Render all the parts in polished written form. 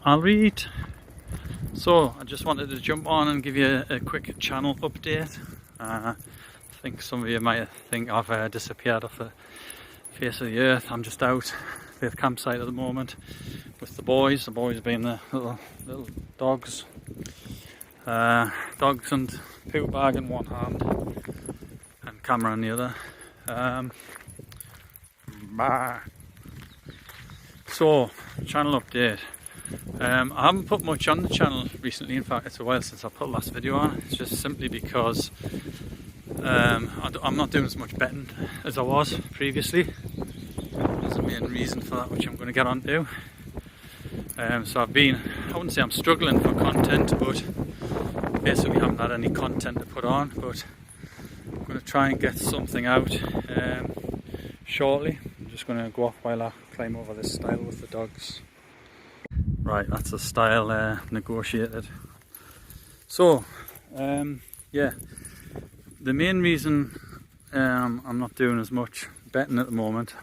I'll read. So I just wanted to jump on and give you a quick channel update. I think some of you might think I've disappeared off the face of the earth. I'm just out at the campsite at the moment with the boys being the little dogs. Dogs and poo bag in one hand and camera in the other. So, channel update. I haven't put much on the channel recently. In fact, it's a while since I put the last video on. It's just simply because I'm not doing as much betting as I was previously. There's a main reason for that, which I'm going to get on to. So I wouldn't say I'm struggling for content, but basically haven't had any content to put on, but I'm going to try and get something out shortly. I'm just going to go off while I climb over this stile with the dogs. Right, that's the stile negotiated. So, yeah, the main reason I'm not doing as much betting at the moment,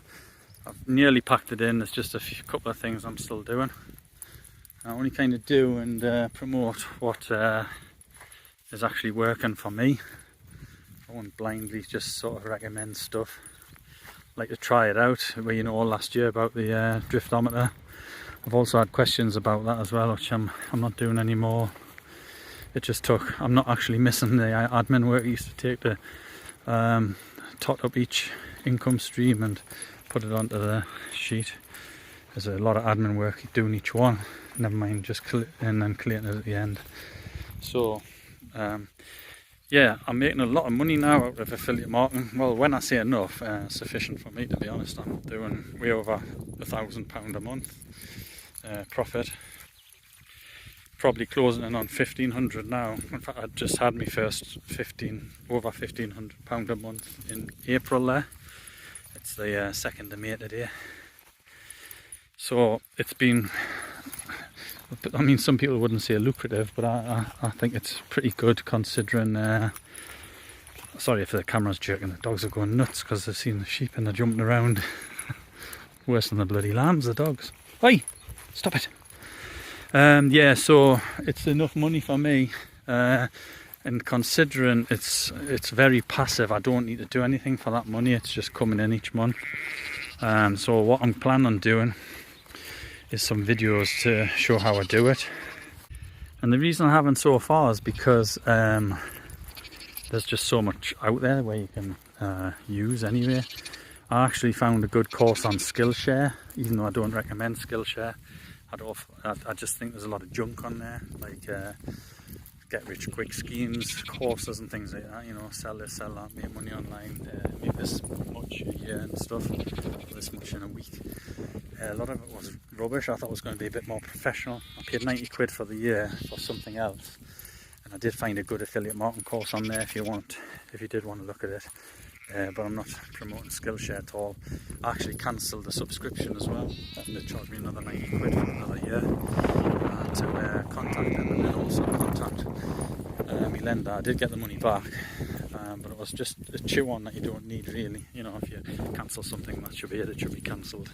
I've nearly packed it in. There's just a couple of things I'm still doing. I only kind of do and promote what is actually working for me. I won't blindly just sort of recommend stuff. I like to try it out. Where last year about the driftometer. I've also had questions about that as well, which I'm not doing anymore. It just took. I'm not actually missing the admin work it used to take to tot up each income stream and put it onto the sheet. There's a lot of admin work doing each one. Never mind just and then collating it at the end. So yeah, I'm making a lot of money now out of affiliate marketing. Well, when I say enough, sufficient for me, to be honest. I'm doing way over £1,000 a month profit. Probably closing in on 1,500 now. In fact, I just had my first over £1,500 a month in April there. It's the 2nd of May today. So it's been, I mean, some people wouldn't say lucrative, but I think it's pretty good considering. Sorry if the camera's jerking, the dogs are going nuts because they've seen the sheep and they're jumping around. Worse than the bloody lambs, the dogs. Oi, stop it. Yeah, so it's enough money for me, and considering it's very passive, I don't need to do anything for that money. It's just coming in each month. So what I'm planning on doing is some videos to show how I do it. And the reason I haven't so far is because there's just so much out there where you can use anyway. I actually found a good course on Skillshare, even though I don't recommend Skillshare. I just think there's a lot of junk on there, like get rich quick schemes, courses and things like that, sell this, sell that, make money online, make this much a year and stuff, this much in a week. A lot of it was rubbish. I thought it was going to be a bit more professional. I paid 90 quid for the year for something else, and I did find a good affiliate marketing course on there if you did want to look at it. But I'm not promoting Skillshare at all. I actually cancelled the subscription as well, and they charged me another 90 quid for another year. I had to contact them and then also contact my lender. I did get the money back, but it was just a chew on that you don't need really. If you cancel something, that should be it. It should be cancelled.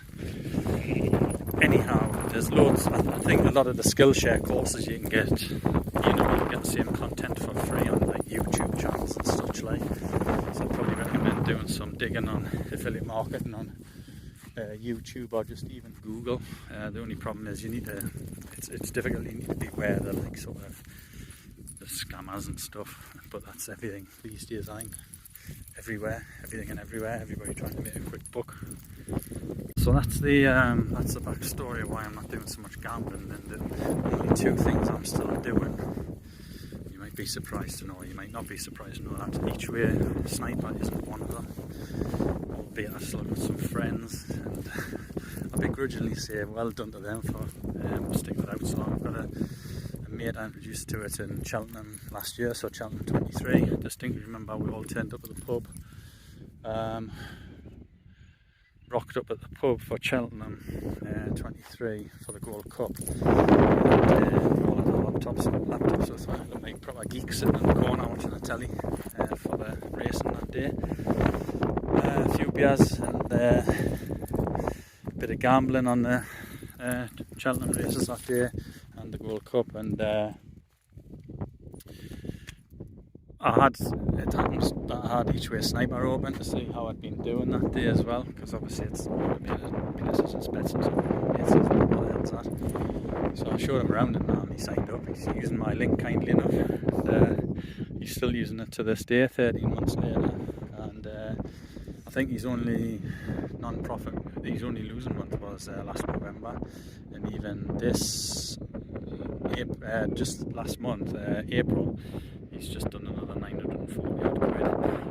Anyhow, there's loads. I think a lot of the Skillshare courses you can get, you can get the same content for free on like YouTube channels and such like. So I'd probably recommend doing some digging on affiliate marketing on YouTube or just even Google. The only problem is it's difficult. You need to be aware of the sort of the scammers and stuff. But that's everything these days. Everywhere, everything and everywhere. Everybody trying to make a quick buck. So that's the backstory of why I'm not doing so much gambling. And the only two things I'm still doing. You might be surprised to know, you might not be surprised to know that each way sniper isn't one of them. Albeit I've still got some friends, and I begrudgingly say well done to them for sticking it out so long. I've got a mate I introduced to it in Cheltenham last year, so Cheltenham 23. I distinctly remember we all turned up at the pub. Rocked up at the pub for Cheltenham 23 for the Gold Cup. All of our laptops, so I looked like proper geeks sitting in the corner watching the telly for the racing that day. A few beers and a bit of gambling on the Cheltenham races that day. and the Gold Cup, and it happens that I had Each Way Sniper open to see how I'd been doing that day as well, because obviously it's been a suspected what the hell's that. So I showed him around it now, and he signed up. He's using my link kindly enough, and he's still using it to this day, 13 months later. And I think he's only non-profit. His only losing month was last November, and even this just last month, April, he's just done another 940 odd quid.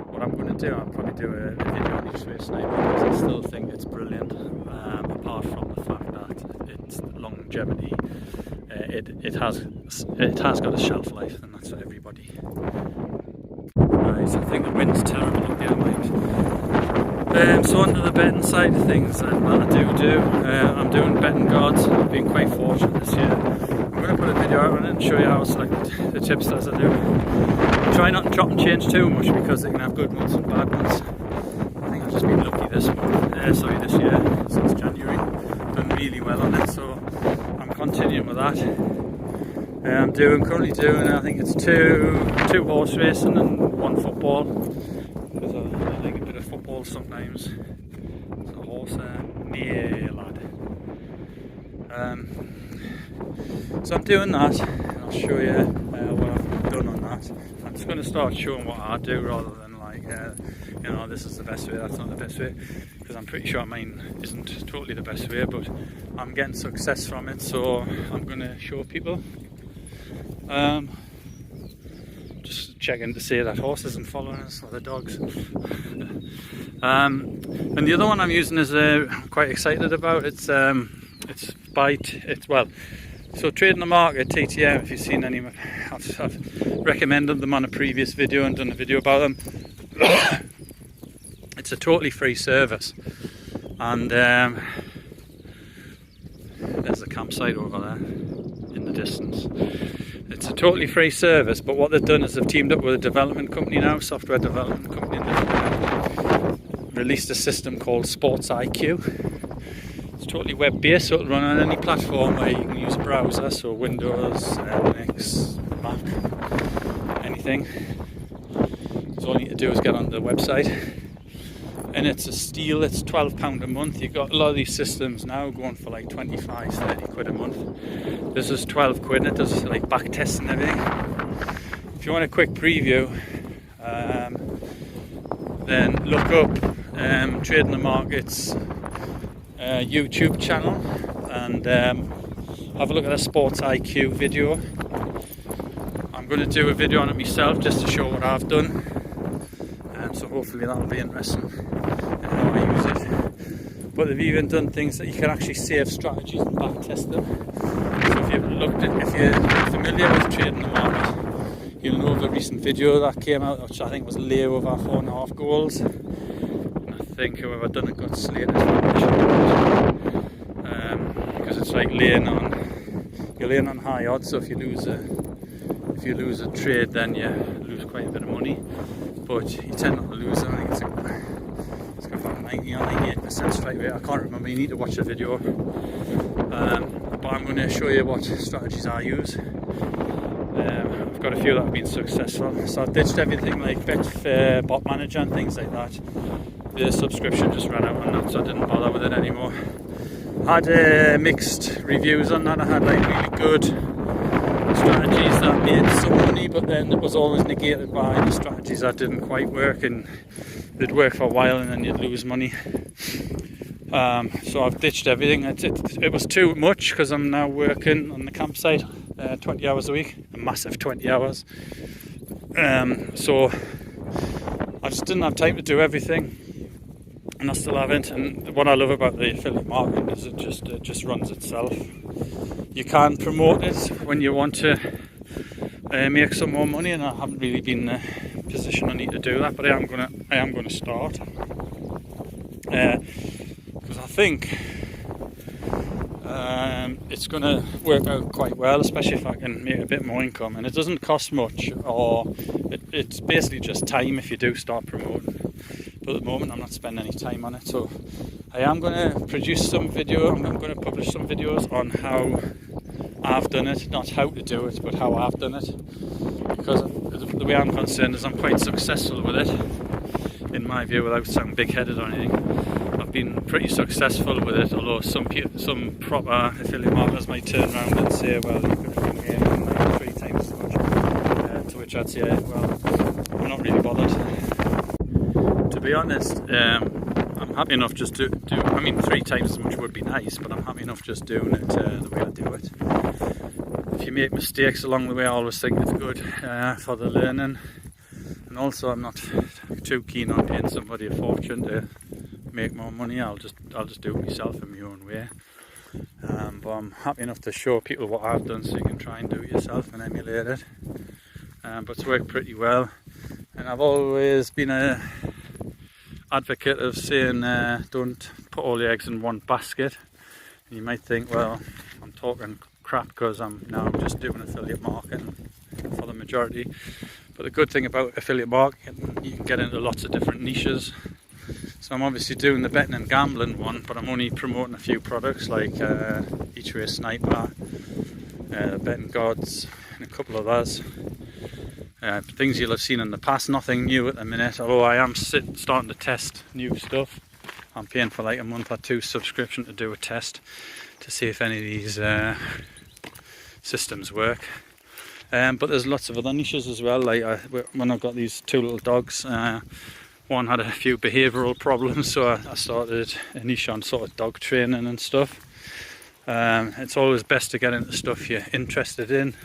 What I'm going to do, I'll probably do a video on Each Way Sniper, because I still think it's brilliant. Apart from the fact that it's longevity, it has got a shelf life, and that's for everybody. Right, I think the wind's terrible up here, mind. So on to the betting side of things, and what I do, I'm doing betting guards. I've been quite fortunate this year. I'm going to put a video out on it and show you how I select the tipsters I do. Try not to chop and change too much, because they can have good months and bad months. I think I've just been lucky this year, since January. Done really well on it, so I'm continuing with that. I'm currently doing, I think it's two horse racing and one football, because I like a bit of football sometimes. There's a horse near lad. So I'm doing that, and I'll show you what I've done on that. I'm just going to start showing what I do, rather than like, this is the best way, that's not the best way, because I'm pretty sure mine isn't totally the best way, but I'm getting success from it, so I'm going to show people. Just checking to see that horse isn't following us, or the dogs. And the other one I'm using is I'm quite excited about. It's so Trading the Market, TTM, if you've seen any, I've recommended them on a previous video and done a video about them. It's a totally free service, and there's the campsite over there in the distance. It's a totally free service, but what they've done is they've teamed up with a development company now, software development company, and they've released a system called Sports IQ. It's totally web-based, so it'll run on any platform where you can use a browser, so Windows, Linux, Mac, anything. So all you need to do is get onto the website, and it's a steal. It's £12 a month. You've got a lot of these systems now going for like 25, 30 quid a month. This is 12 quid, and it does like back tests and everything. If you want a quick preview, then look up Trading the Market's YouTube channel, and have a look at the Sports IQ video. I'm going to do a video on it myself, just to show what I've done, so hopefully that'll be interesting in how I use it. But they've even done things that you can actually save strategies and back test them. So if you're familiar with Trading the Market, you'll know of a recent video that came out, which I think was lay over 4.5 goals. I think whoever done it got slated for because it's like you're laying on high odds, so if you lose a trade, then you lose quite a bit of money, but you tend not to lose. I think it's got about 90 or 98% strike rate. I can't remember, you need to watch the video. But I'm going to show you what strategies I use. I've got a few that have been successful, so I've ditched everything like Betfair, Bot Manager and things like that. The subscription just ran out on that, so I didn't bother with it anymore. I had mixed reviews on that. I had like really good strategies that made some money, but then it was always negated by the strategies that didn't quite work, and they'd work for a while and then you'd lose money. So I've ditched everything. It was too much, because I'm now working on the campsite 20 hours a week, a massive 20 hours. So I just didn't have time to do everything, and I still haven't. And what I love about the affiliate marketing is it just runs itself. You can promote it when you want to make some more money, and I haven't really been in a position I need to do that, but I am gonna start, because I think it's going to work out quite well, especially if I can make a bit more income, and it doesn't cost much, or it's basically just time if you do start promoting. But at the moment I'm not spending any time on it, so I am going to produce some video. I'm going to publish some videos on how I've done it, not how to do it, but how I've done it. Because the way I'm concerned is I'm quite successful with it, in my view, without sounding big-headed or anything. I've been pretty successful with it, although some proper affiliate marketers might turn around and say, well, you could come here and make 3 times as much. To which I'd say, well, I'm not really bothered. To be honest, I'm happy enough just to do, I mean 3 times as much would be nice, but I'm happy enough just doing it the way I do it. If you make mistakes along the way, I always think it's good for the learning. And also I'm not too keen on paying somebody a fortune to make more money. I'll just do it myself in my own way. But I'm happy enough to show people what I've done so you can try and do it yourself and emulate it. But it's worked pretty well. And I've always been a advocate of saying don't put all your eggs in one basket. And you might think, well, I'm talking crap because I'm just doing affiliate marketing for the majority. But the good thing about affiliate marketing, you can get into lots of different niches. So I'm obviously doing the betting and gambling one, but I'm only promoting a few products like Each Way Sniper, Betting Gods, and a couple of others. Things you'll have seen in the past, nothing new at the minute, although I am starting to test new stuff. I'm paying for like a month or 2 subscription to do a test to see if any of these systems work. But there's lots of other niches as well. Like when I've got these 2 little dogs, one had a few behavioural problems, so I started a niche on sort of dog training and stuff. It's always best to get into stuff you're interested in.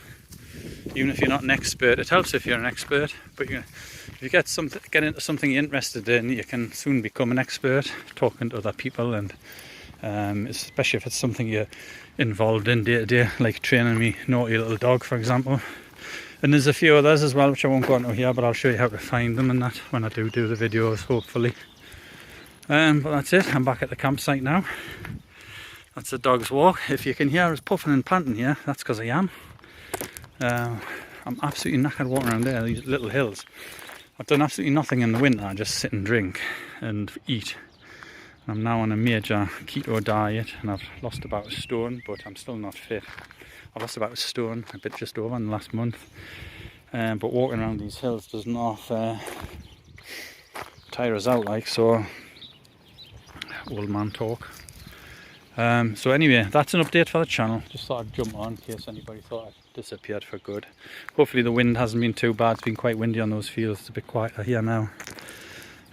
Even if you're not an expert, it helps if you're an expert, but if you get into something you're interested in, you can soon become an expert talking to other people, and especially if it's something you're involved in day to day, like training me naughty little dog, for example. And there's a few others as well which I won't go into here, but I'll show you how to find them and that when I do the videos, hopefully. But that's it, I'm back at the campsite now. That's the dog's walk. If you can hear us puffing and panting here, that's because I am. I'm absolutely knackered walking around there, these little hills. I've done absolutely nothing in the winter, I just sit and drink and eat. I'm now on a major keto diet and I've lost about 1 stone, but I'm still not fit. I've lost about 1 stone, a bit just over in the last month. But walking around these hills does not tire us out like, so old man talk. So anyway, that's an update for the channel. Just thought I'd jump on in case anybody thought I'd disappeared for good. Hopefully the wind hasn't been too bad. It's been quite windy on those fields. It's a bit quieter here now.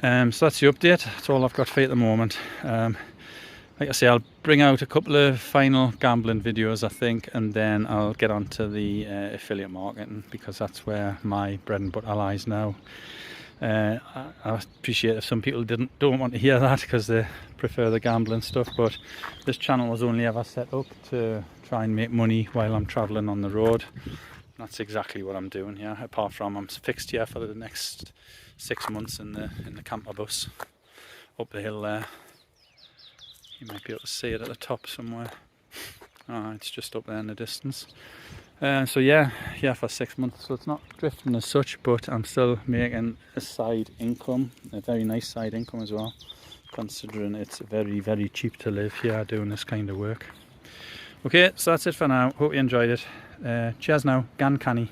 So that's the update. That's all I've got for you at the moment. Like I say, I'll bring out a couple of final gambling videos, I think, and then I'll get on to the affiliate marketing, because that's where my bread and butter lies now. I appreciate if some people don't want to hear that because they prefer the gambling stuff, but this channel was only ever set up to try and make money while I'm travelling on the road. That's exactly what I'm doing here, apart from I'm fixed here for the next 6 months in the camper bus up the hill there. You might be able to see it at the top somewhere. It's just up there in the distance. So yeah, for 6 months, so it's not drifting as such, but I'm still making a side income, a very nice side income as well, considering it's very, very cheap to live here doing this kind of work. Okay, so that's it for now. Hope you enjoyed it. Cheers now, gan canny.